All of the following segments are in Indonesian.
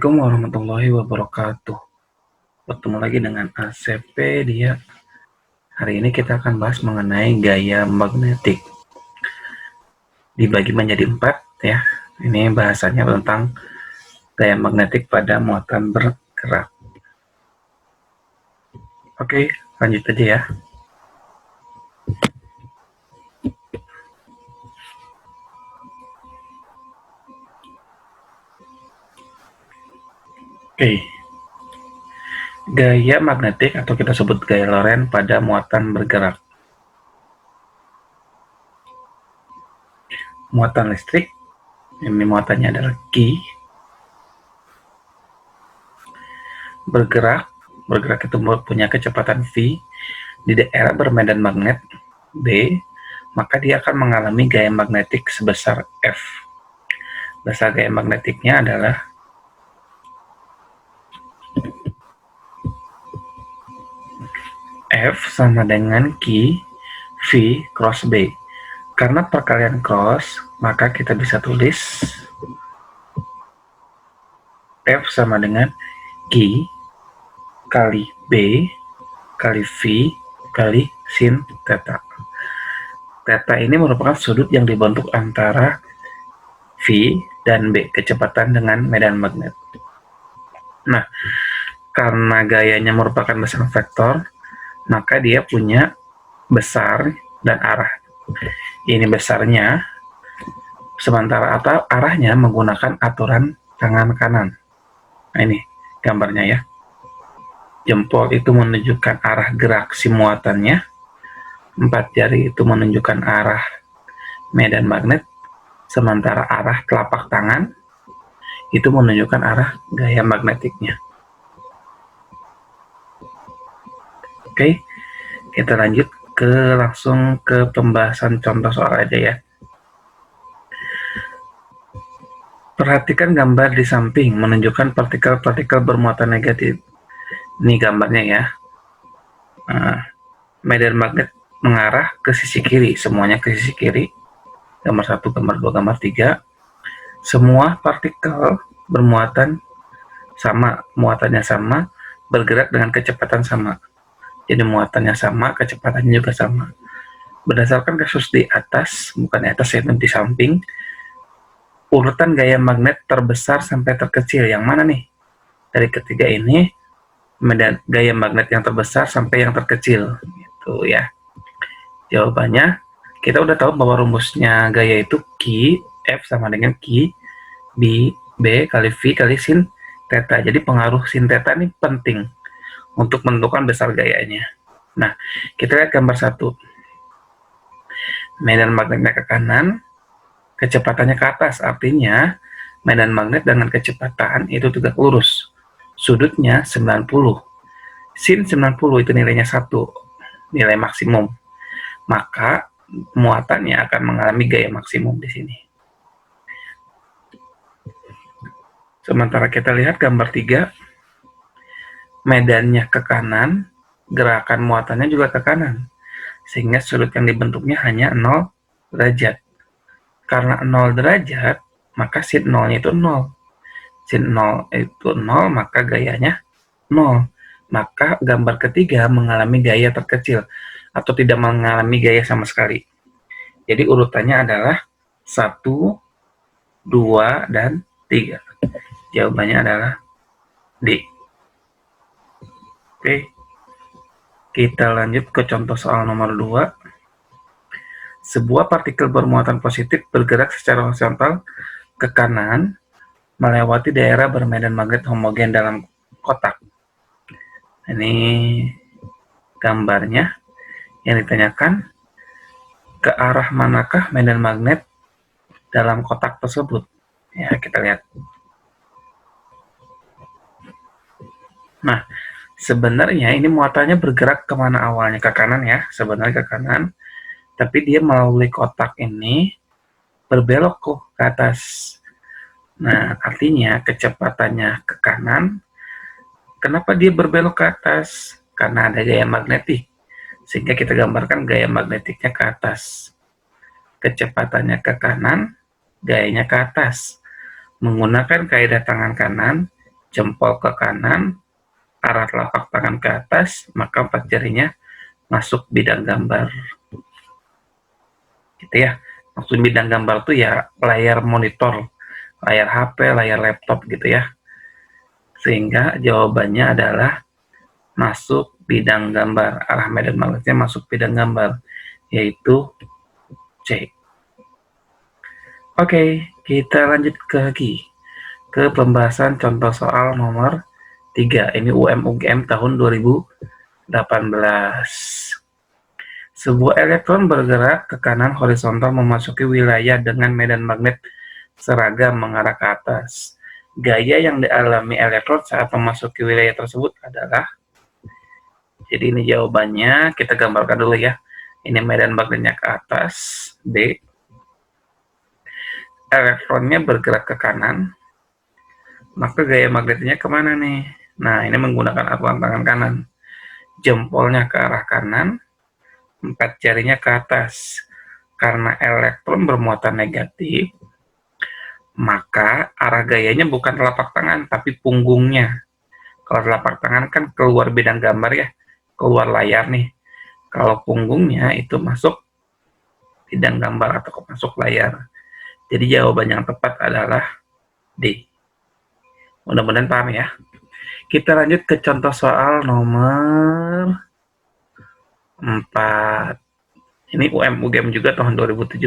Assalamualaikum warahmatullahi wabarakatuh. Bertemu lagi dengan ACP dia. Hari ini kita akan bahas mengenai gaya magnetik. Dibagi menjadi 4 ya. Ini bahasanya tentang gaya magnetik pada muatan bergerak. Oke, lanjut aja ya. Oke. Gaya magnetik atau kita sebut gaya Lorentz pada muatan bergerak. Muatan listrik, ini muatannya adalah Q. Bergerak itu punya kecepatan V di daerah bermedan magnet B, maka dia akan mengalami gaya magnetik sebesar F. Dasar gaya magnetiknya adalah F sama dengan Q V cross B. Karena perkalian cross, maka kita bisa tulis F sama dengan Q kali B kali V kali sin theta. Theta ini merupakan sudut yang dibentuk antara V dan B, kecepatan dengan medan magnet. Nah, karena gayanya merupakan besar vektor, maka dia punya besar dan arah. Ini besarnya, sementara arahnya menggunakan aturan tangan kanan. Nah, ini gambarnya ya. Jempol itu menunjukkan arah gerak si muatannya, 4 jari itu menunjukkan arah medan magnet, sementara arah telapak tangan itu menunjukkan arah gaya magnetiknya. Oke, kita lanjut langsung ke pembahasan contoh soal aja ya. Perhatikan gambar di samping menunjukkan partikel-partikel bermuatan negatif. Ini gambarnya ya. Medan magnet mengarah ke sisi kiri, semuanya ke sisi kiri. Gambar 1, gambar 2, gambar 3. Semua partikel bermuatan sama, muatannya sama, bergerak dengan kecepatan sama. Jadi muatannya sama, kecepatannya juga sama. Berdasarkan kasus di atas, bukan di atas ya, di samping, urutan gaya magnet terbesar sampai terkecil, yang mana nih? Dari ketiga ini, gaya magnet yang terbesar sampai yang terkecil, gitu ya. Jawabannya, kita udah tahu bahwa rumusnya gaya itu Q, F sama dengan Q, B kali V kali sin theta. Jadi pengaruh sin theta ini penting untuk menentukan besar gayanya. Nah, kita lihat gambar 1. Medan magnetnya ke kanan, kecepatannya ke atas. Artinya, medan magnet dengan kecepatan itu tegak lurus. Sudutnya 90. Sin 90 itu nilainya 1, nilai maksimum. Maka, muatannya akan mengalami gaya maksimum di sini. Sementara kita lihat gambar 3, medannya ke kanan, gerakan muatannya juga ke kanan, sehingga sudut yang dibentuknya hanya 0 derajat. Karena 0 derajat, maka sin 0-nya itu 0. Sin 0 itu 0, maka gayanya 0. Maka gambar ketiga mengalami gaya terkecil, atau tidak mengalami gaya sama sekali. Jadi urutannya adalah 1, 2, dan 3. Jawabannya adalah D. Oke, kita lanjut ke contoh soal nomor 2. Sebuah partikel bermuatan positif bergerak secara horizontal ke kanan melewati daerah bermedan magnet homogen dalam kotak. Ini gambarnya. Yang ditanyakan, ke arah manakah medan magnet dalam kotak tersebut? Ya, kita lihat. Nah, sebenarnya ini muatannya bergerak kemana awalnya? Ke kanan ya, sebenarnya ke kanan. Tapi dia melalui kotak ini berbelok ke atas. Nah, artinya kecepatannya ke kanan. Kenapa dia berbelok ke atas? Karena ada gaya magnetik. Sehingga kita gambarkan gaya magnetiknya ke atas. Kecepatannya ke kanan, gayanya ke atas. Menggunakan kaidah tangan kanan, jempol ke kanan, arah telapak tangan ke atas, maka 4 jarinya masuk bidang gambar. Gitu ya. Maksud bidang gambar tuh ya layar monitor, layar HP, layar laptop gitu ya. Sehingga jawabannya adalah masuk bidang gambar. Arah medan magnetnya masuk bidang gambar, yaitu C. Oke, kita lanjut ke pembahasan contoh soal nomor 3. Ini UM-UGM tahun 2018. Sebuah elektron bergerak ke kanan horizontal memasuki wilayah dengan medan magnet seragam mengarah ke atas. Gaya yang dialami elektron saat memasuki wilayah tersebut adalah, jadi ini jawabannya, kita gambarkan dulu ya. Ini medan magnetnya ke atas, B. Elektronnya bergerak ke kanan, maka gaya magnetnya kemana nih? Nah, ini menggunakan aturan tangan kanan. Jempolnya ke arah kanan, 4 jarinya ke atas. Karena elektron bermuatan negatif, maka arah gayanya bukan telapak tangan, tapi punggungnya. Kalau telapak tangan kan keluar bidang gambar ya, keluar layar nih. Kalau punggungnya itu masuk bidang gambar atau masuk layar. Jadi jawaban yang tepat adalah D. Mudah-mudahan paham ya. Kita lanjut ke contoh soal nomor 4. Ini UM-UGM juga tahun 2017.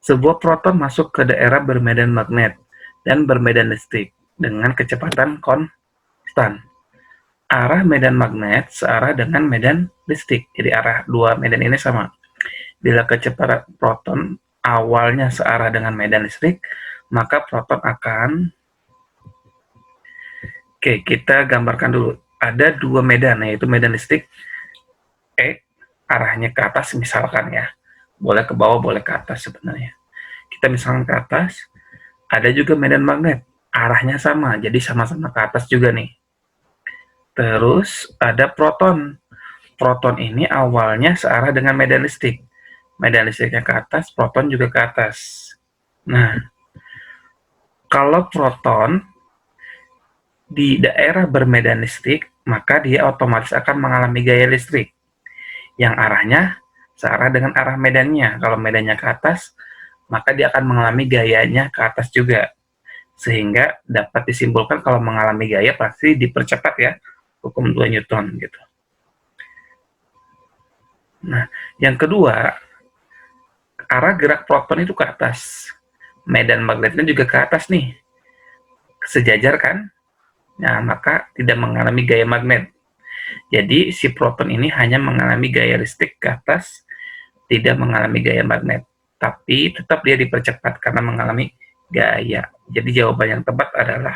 Sebuah proton masuk ke daerah bermedan magnet dan bermedan listrik dengan kecepatan konstan. Arah medan magnet searah dengan medan listrik. Jadi arah dua medan ini sama. Bila kecepatan proton awalnya searah dengan medan listrik, maka proton akan... Oke, kita gambarkan dulu. Ada dua medan, yaitu medan listrik E, arahnya ke atas misalkan ya. Boleh ke bawah, boleh ke atas sebenarnya. Kita misalkan ke atas, ada juga medan magnet. Arahnya sama, jadi sama-sama ke atas juga nih. Terus ada proton. Proton ini awalnya searah dengan medan listrik. Medan listriknya ke atas, proton juga ke atas. Nah, kalau proton di daerah bermedan listrik, maka dia otomatis akan mengalami gaya listrik yang arahnya searah dengan arah medannya. Kalau medannya ke atas, maka dia akan mengalami gayanya ke atas juga. Sehingga dapat disimpulkan kalau mengalami gaya pasti dipercepat ya, hukum 2 Newton gitu. Nah, yang kedua, arah gerak proton itu ke atas. Medan magnetnya juga ke atas nih. Sejajar kan? Nah, maka tidak mengalami gaya magnet. Jadi, si proton ini hanya mengalami gaya listrik ke atas, tidak mengalami gaya magnet. Tapi tetap dia dipercepat karena mengalami gaya. Jadi, jawaban yang tepat adalah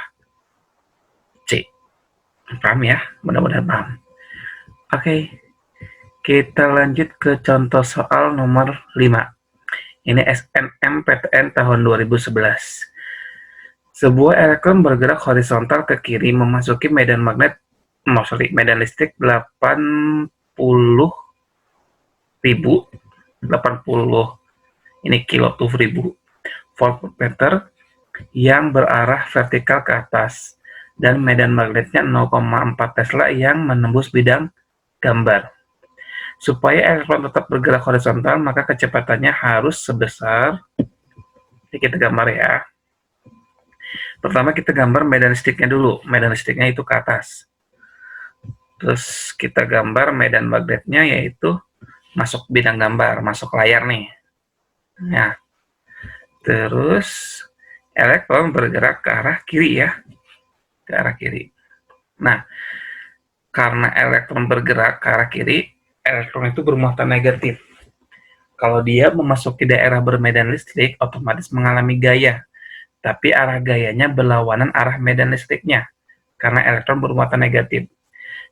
C. Paham ya? Mudah-mudahan paham. Oke, kita lanjut ke contoh soal nomor 5. Ini SNMPTN tahun 2011. Sebuah elektron bergerak horizontal ke kiri memasuki medan magnet, medan listrik 80.000 ini kilotuv ribu volt per meter yang berarah vertikal ke atas dan medan magnetnya 0,4 Tesla yang menembus bidang gambar. Supaya elektron tetap bergerak horizontal, maka kecepatannya harus sebesar, ini kita gambar ya. Pertama kita gambar medan listriknya dulu, medan listriknya itu ke atas. Terus kita gambar medan magnetnya, yaitu masuk bidang gambar, masuk layar nih. Nah, terus elektron bergerak ke arah kiri ya, ke arah kiri. Nah, karena elektron bergerak ke arah kiri, elektron itu bermuatan negatif. Kalau dia memasuki daerah bermedan listrik, otomatis mengalami gaya. Tapi arah gayanya berlawanan arah medan listriknya, karena elektron bermuatan negatif.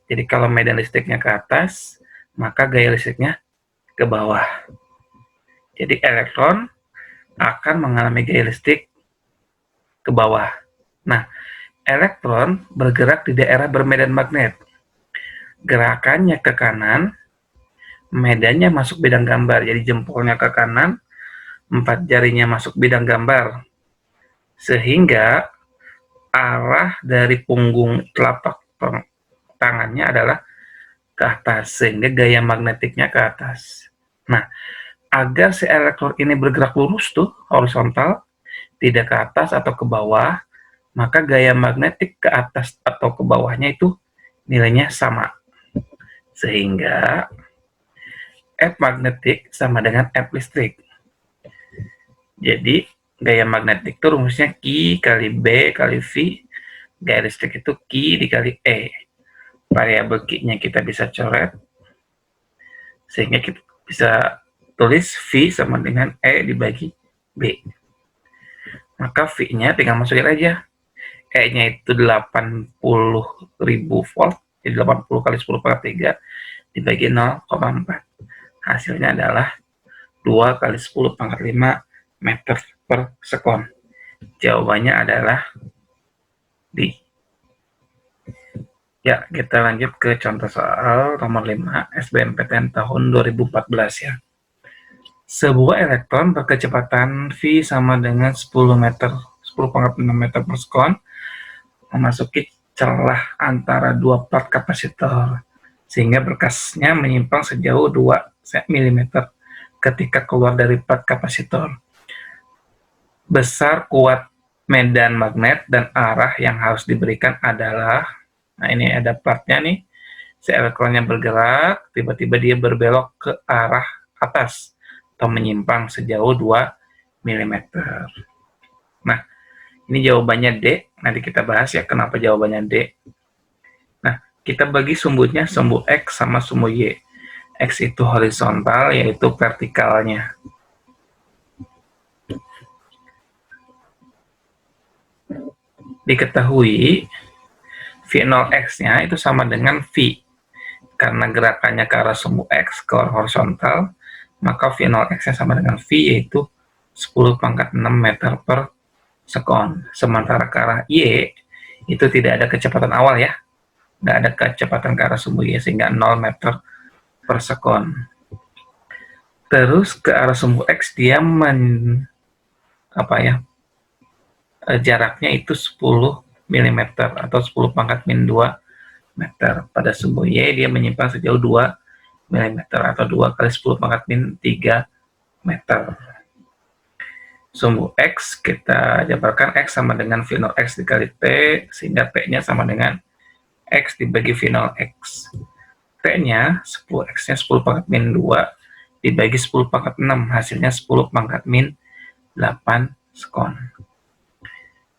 Jadi kalau medan listriknya ke atas, maka gaya listriknya ke bawah. Jadi elektron akan mengalami gaya listrik ke bawah. Nah, elektron bergerak di daerah bermedan magnet. Gerakannya ke kanan, medannya masuk bidang gambar. Jadi jempolnya ke kanan, 4 jarinya masuk bidang gambar. Sehingga arah dari punggung telapak tangannya adalah ke atas, sehingga gaya magnetiknya ke atas. Nah, agar si elektron ini bergerak lurus tuh, horizontal, tidak ke atas atau ke bawah, maka gaya magnetik ke atas atau ke bawahnya itu nilainya sama. Sehingga F magnetik sama dengan F listrik. Jadi, gaya magnetik itu rumusnya Q kali B kali V, gaya listrik itu Q dikali E. Variabel Q-nya kita bisa coret, sehingga kita bisa tulis V sama dengan E dibagi B. Maka V-nya tinggal masukin aja. E-nya itu 80.000 volt, jadi 80 kali 10 pangkat 3 dibagi 0,4. Hasilnya adalah 2 kali 10 pangkat 5 meter per sekon. Jawabannya adalah D. Ya, kita lanjut ke contoh soal nomor 5 SBMPTN tahun 2014 ya. Sebuah elektron berkecepatan V sama dengan 10 pangkat 6 meter per sekon memasuki celah antara dua plat kapasitor, sehingga berkasnya menyimpang sejauh 2 mm ketika keluar dari plat kapasitor. Besar kuat medan magnet dan arah yang harus diberikan adalah, nah ini ada platnya nih, si elektronnya bergerak, tiba-tiba dia berbelok ke arah atas atau menyimpang sejauh 2 mm. Nah, ini jawabannya D, nanti kita bahas ya kenapa jawabannya D. Nah, kita bagi sumbunya, sumbu X sama sumbu Y. X itu horizontal, yaitu vertikalnya. Diketahui V0X-nya itu sama dengan V. Karena gerakannya ke arah sumbu X ke horizontal, maka V0X-nya sama dengan V, yaitu 10 pangkat 6 meter per sekon. Sementara ke arah Y, itu tidak ada kecepatan awal ya. Nggak ada kecepatan ke arah sumbu Y, sehingga 0 meter per sekon. Terus ke arah sumbu X, dia jaraknya itu 10 mm atau 10 pangkat min 2 meter. Pada sumbu Y dia menyimpang sejauh 2 mm atau 2 kali 10 pangkat min 3 meter. Sumbu X kita jabarkan X sama dengan V0X dikali T, sehingga T-nya sama dengan X dibagi V0X. T-nya 10X-nya 10 pangkat min 2 dibagi 10 pangkat 6, hasilnya 10 pangkat min 8 sekon.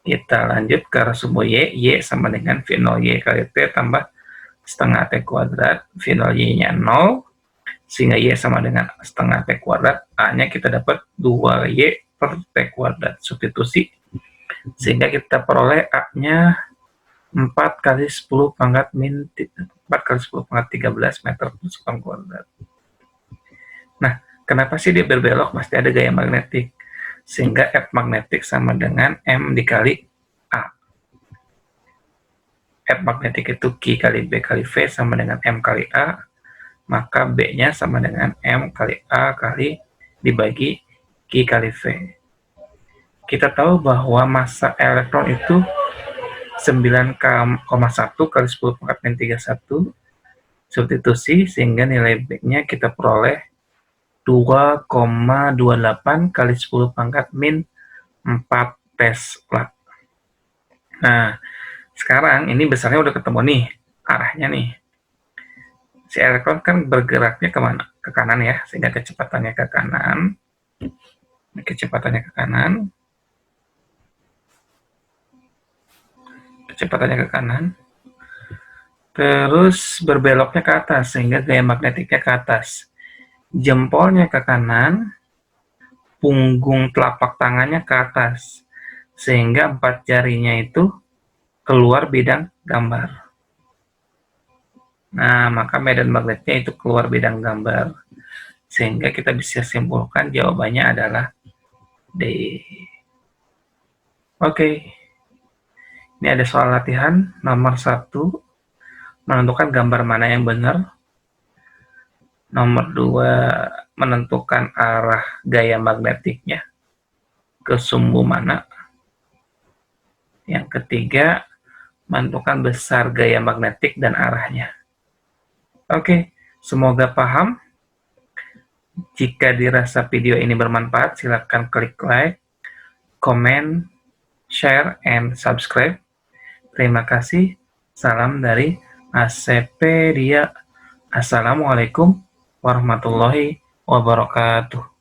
Kita lanjut ke arah sumbu Y. Y sama dengan V0Y kali T tambah setengah T kuadrat. V0Y-nya 0, sehingga Y sama dengan setengah T kuadrat. A-nya kita dapat 2Y per T kuadrat. Substitusi, sehingga kita peroleh A-nya 4 kali 10 pangkat min 4 kali 10 pangkat 13 meter per sekon kuadrat. Nah, kenapa sih dia berbelok? Pasti ada gaya magnetik. Sehingga F magnetik sama dengan M dikali A. F magnetik itu Q kali B kali V sama dengan M kali A, maka B-nya sama dengan M kali A kali dibagi Q kali V. Kita tahu bahwa massa elektron itu 9,1 kali 10 pangkat min 31, substitusi, sehingga nilai B-nya kita peroleh 2,28 kali 10 pangkat min 4 Tesla. Nah, sekarang ini besarnya udah ketemu nih, arahnya nih. Si elektron kan bergeraknya kemana? Ke kanan ya, sehingga kecepatannya ke kanan. Kecepatannya ke kanan. Kecepatannya ke kanan. Terus berbeloknya ke atas, sehingga gaya magnetiknya ke atas. Jempolnya ke kanan, punggung telapak tangannya ke atas, sehingga 4 jarinya itu keluar bidang gambar. Nah, maka medan magnetnya itu keluar bidang gambar, sehingga kita bisa simpulkan jawabannya adalah D. Oke, ini ada soal latihan nomor 1, menentukan gambar mana yang benar. Nomor 2, menentukan arah gaya magnetiknya ke sumbu mana. Yang ketiga, menentukan besar gaya magnetik dan arahnya. Oke, semoga paham. Jika dirasa video ini bermanfaat, silakan klik like, comment, share, and subscribe. Terima kasih. Salam dari Asepedia. Assalamualaikum warahmatullahi wabarakatuh.